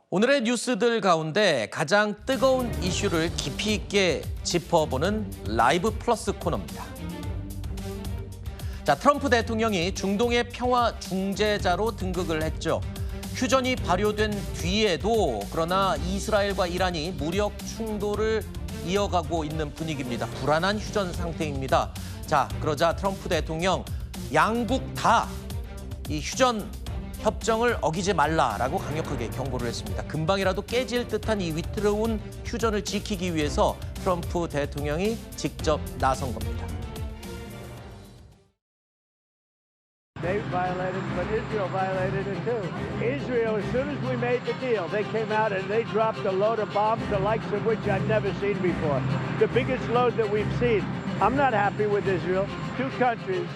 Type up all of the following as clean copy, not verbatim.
오늘의 뉴스들 가운데 가장 뜨거운 이슈를 깊이 있게 짚어보는 라이브 플러스 코너입니다. 자, 트럼프 대통령이 중동의 평화 중재자로 등극을 했죠. 휴전이 발효된 뒤에도 그러나 이스라엘과 이란이 무력 충돌을 이어가고 있는 분위기입니다. 불안한 휴전 상태입니다. 자, 그러자 트럼프 대통령 양국 다 이 휴전 협정을 어기지 말라라고 강력하게 경고를 했습니다. 금방이라도 깨질 듯한 이 위태로운 휴전을 지키기 위해서 트럼프 대통령이 직접 나선 겁니다. They violated, but Israel violated it too. Israel, as soon as we made the deal, they came out and they dropped a load of bombs, the likes of which I'd never seen before. The biggest load that we've seen. I'm not happy with Israel. Two countries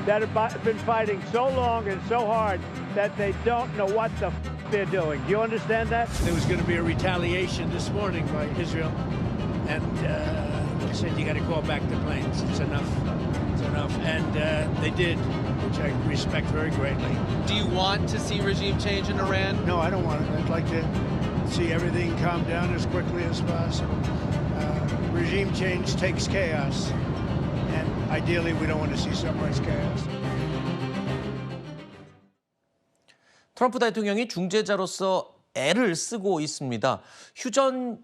that have been fighting so long and so hard that they don't know what the they're doing. Do you understand that? There was going to be a retaliation this morning by Israel, and they said you got to call back the planes. It's enough. It's enough, and they did, which I respect very greatly. Do you want to see regime change in Iran? No, I don't want it. I'd like to see everything calm down as quickly as possible. Regime change takes chaos, and ideally we don't want to see so much chaos. 트럼프 대통령이 중재자로서 애를 쓰고 있습니다. 휴전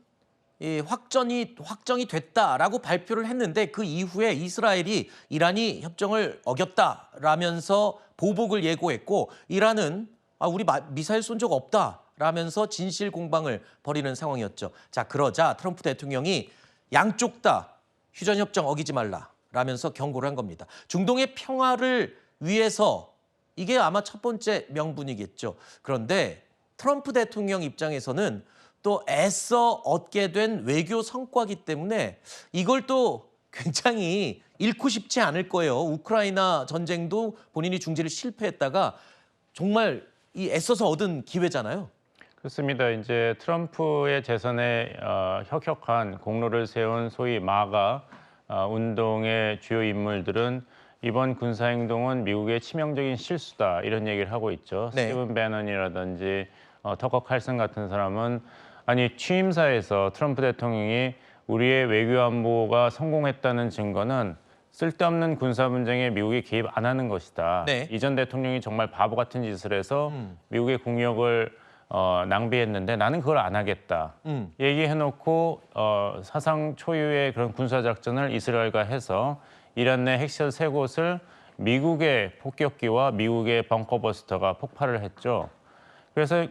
확정이 됐다라고 발표를 했는데 그 이후에 이스라엘이 이란이 협정을 어겼다라면서 보복을 예고했고 이란은 우리 미사일 쏜 적 없다라면서 진실 공방을 벌이는 상황이었죠. 자, 그러자 트럼프 대통령이 양쪽 다 휴전 협정 어기지 말라라면서 경고를 한 겁니다. 중동의 평화를 위해서 이게 아마 첫 번째 명분이겠죠. 그런데 트럼프 대통령 입장에서는 또 애써 얻게 된 외교 성과기 때문에 이걸 또 굉장히 잃고 싶지 않을 거예요. 우크라이나 전쟁도 본인이 중재를 실패했다가 정말 이 애써서 얻은 기회잖아요. 그렇습니다. 이제 트럼프의 재선에 혁혁한 공로를 세운 소위 마가 운동의 주요 인물들은 이번 군사행동은 미국의 치명적인 실수다 이런 얘기를 하고 있죠. 네. 스티븐 배넌이라든지 터커 칼슨 같은 사람은 아니 취임사에서 트럼프 대통령이 우리의 외교 안보가 성공했다는 증거는 쓸데없는 군사 문제에 미국이 개입 안 하는 것이다. 네. 이전 대통령이 정말 바보 같은 짓을 해서 미국의 국력을 낭비했는데 나는 그걸 안 하겠다. 얘기해놓고 사상 초유의 그런 군사작전을 이스라엘과 해서 이란 내 핵시설 3곳을 미국의 폭격기와 미국의 벙커버스터가 폭발을 했죠. 그래서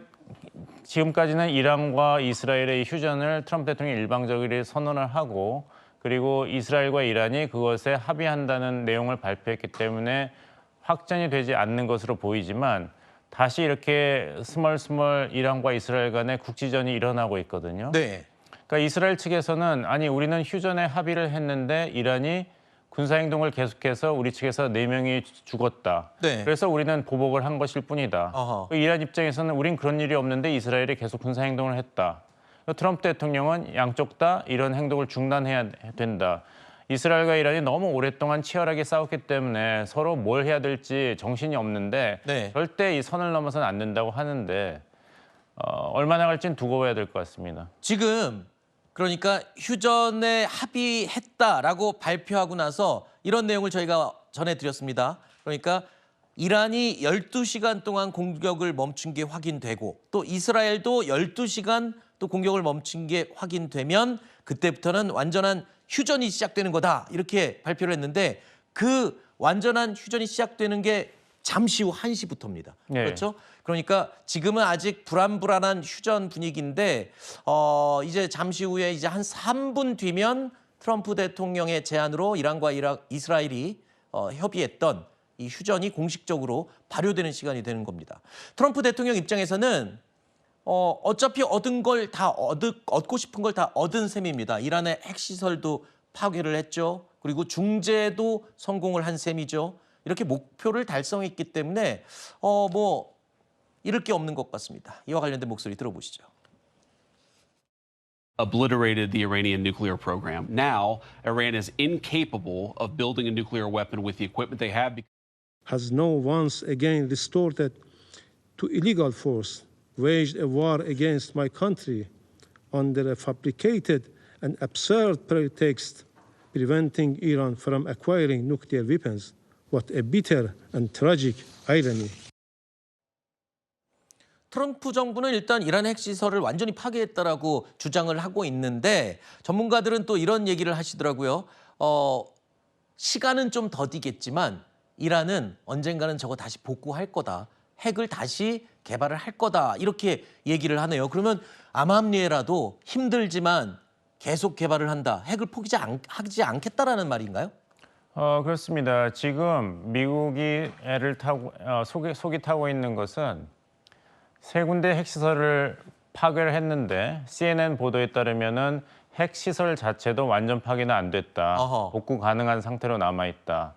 지금까지는 이란과 이스라엘의 휴전을 트럼프 대통령이 일방적으로 선언을 하고 그리고 이스라엘과 이란이 그것에 합의한다는 내용을 발표했기 때문에 확전이 되지 않는 것으로 보이지만 다시 이렇게 스멀스멀 이란과 이스라엘 간의 국지전이 일어나고 있거든요. 네. 그러니까 이스라엘 측에서는 아니 우리는 휴전에 합의를 했는데 이란이 군사행동을 계속해서 우리 측에서 4명이 죽었다. 네. 그래서 우리는 보복을 한 것일 뿐이다. 어허. 이란 입장에서는 우린 그런 일이 없는데 이스라엘이 계속 군사행동을 했다. 트럼프 대통령은 양쪽 다 이런 행동을 중단해야 된다. 이스라엘과 이란이 너무 오랫동안 치열하게 싸웠기 때문에 서로 뭘 해야 될지 정신이 없는데 네. 절대 이 선을 넘어서는 안 된다고 하는데 얼마나 갈지는 두고 봐야 될 것 같습니다. 지금 그러니까 휴전에 합의했다라고 발표하고 나서 이런 내용을 저희가 전해드렸습니다. 그러니까 이란이 12시간 동안 공격을 멈춘 게 확인되고 또 이스라엘도 12시간 또 공격을 멈춘 게 확인되면 그때부터는 완전한 휴전이 시작되는 거다 이렇게 발표를 했는데 그 완전한 휴전이 시작되는 게 잠시 후 1시부터입니다. 네. 그렇죠? 그러니까 지금은 아직 불안불안한 휴전 분위기인데 이제 잠시 후에 이제 한 3분 뒤면 트럼프 대통령의 제안으로 이란과 이스라엘이 협의했던 이 휴전이 공식적으로 발효되는 시간이 되는 겁니다. 트럼프 대통령 입장에서는 어차피 얻은 걸 다 얻고 싶은 걸 다 얻은 셈입니다. 이란의 핵시설도 파괴를 했죠. 그리고 중재도 성공을 한 셈이죠. 이렇게 목표를 달성했기 때문에 잃을 게 없는 것 같습니다. 이와 관련된 목소리 들어보시죠. Obliterated the Iranian nuclear program. Now, Iran is incapable of building a nuclear weapon with the equipment they have. Has now once again resorted to illegal force waged a war against my country under a fabricated and absurd pretext, preventing Iran from acquiring nuclear weapons. What a bitter and tragic irony. 트럼프 정부는 일단 이란의 핵시설을 완전히 파괴했다라고 주장을 하고 있는데 전문가들은 또 이런 얘기를 하시더라고요. 시간은 좀 더디겠지만 이란은 언젠가는 저거 다시 복구할 거다. 핵을 다시 개발을 할 거다. 이렇게 얘기를 하네요. 그러면 암암리에라도 힘들지만 계속 개발을 한다. 핵을 포기하지 않겠다라는 말인가요? 그렇습니다. 지금 미국이 애를 타고 속이 타고 있는 것은 세 군데 핵시설을 파괴를 했는데 CNN 보도에 따르면은 핵시설 자체도 완전 파괴는 안 됐다. 어허. 복구 가능한 상태로 남아있다.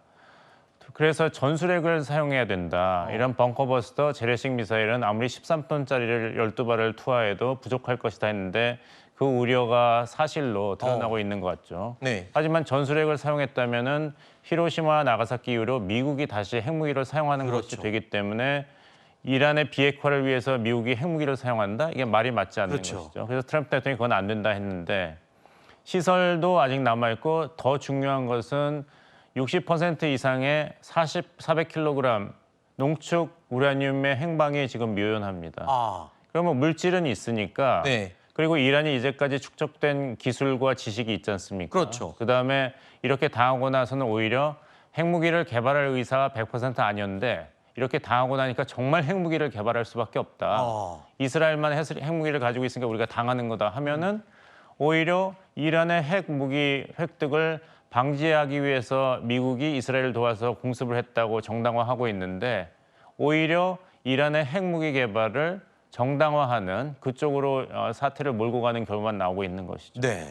그래서 전술핵을 사용해야 된다. 이런 벙커버스터 재래식 미사일은 아무리 13톤짜리를 12발을 투하해도 부족할 것이다 했는데 그 우려가 사실로 드러나고 있는 것 같죠. 네. 하지만 전술핵을 사용했다면은 히로시마 나가사키 이후로 미국이 다시 핵무기를 사용하는 것이 그렇죠. 되기 때문에 이란의 비핵화를 위해서 미국이 핵무기를 사용한다? 이게 말이 맞지 않는 그렇죠. 것이죠. 그래서 트럼프 대통령이 그건 안 된다 했는데 시설도 아직 남아있고 더 중요한 것은 60% 이상의 400kg 농축 우라늄의 행방이 지금 묘연합니다. 그러면 물질은 있으니까 네. 그리고 이란이 이제까지 축적된 기술과 지식이 있지 않습니까? 그렇죠. 그다음에 이렇게 당하고 나서는 오히려 핵무기를 개발할 의사가 100% 아니었는데 이렇게 당하고 나니까 정말 핵무기를 개발할 수밖에 없다. 이스라엘만 핵무기를 가지고 있으니까 우리가 당하는 거다 하면은 오히려 이란의 핵무기 획득을 방지하기 위해서 미국이 이스라엘을 도와서 공습을 했다고 정당화하고 있는데 오히려 이란의 핵무기 개발을 정당화하는 그쪽으로 사태를 몰고 가는 결과만 나오고 있는 것이죠. 네.